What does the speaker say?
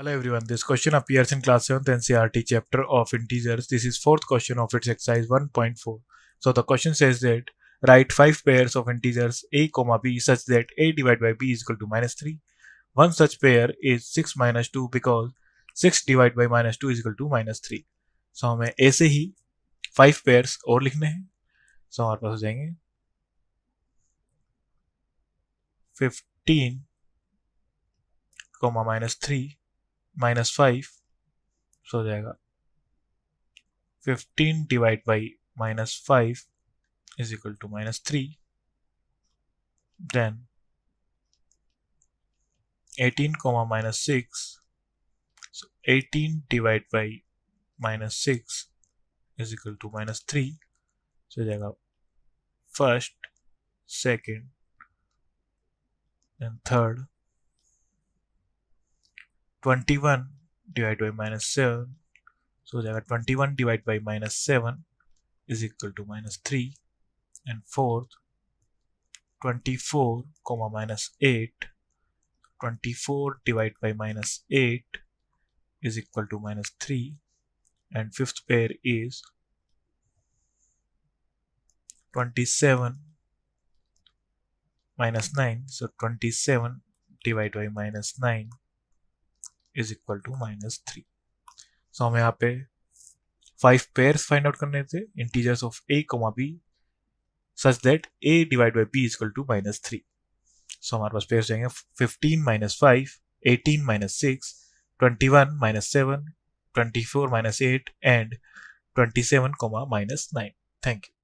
Hello everyone, this question appears in class 7th NCERT chapter of integers. This is fourth question of its exercise 1.4. So the question says that write 5 pairs of integers a comma b such that a divided by b is equal to -3. One such pair is 6 minus 2 because 6 divided by -2 is equal to -3. So हमें a से ही 5 pairs और लिखने हैं. So हमारे पास हो जाएंगे 15 -3 -5. सो हो जाएगा 15 divide by -5 is equal to -3. Then 18 -6. So 18 divided by -6 is equal to -3. So हो जाएगा first, second, then third. 21 divided by -7. So हो जाएगा 21 divided by -7 is equal to -3. And fourth, 24 -8. 24 divided by -8 is equal to -3. And fifth pair is 27 -9. So 27 divided by -9 is equal to -3. So हमें यहाँ पे 5 pairs find out करने थे integers of a comma b such that a divided by b is equal to -3. So हमारे पास pairs जाएंगे 15 -5, 18 -6, 21 -7, 24 -8 and 27 -9. Thank you.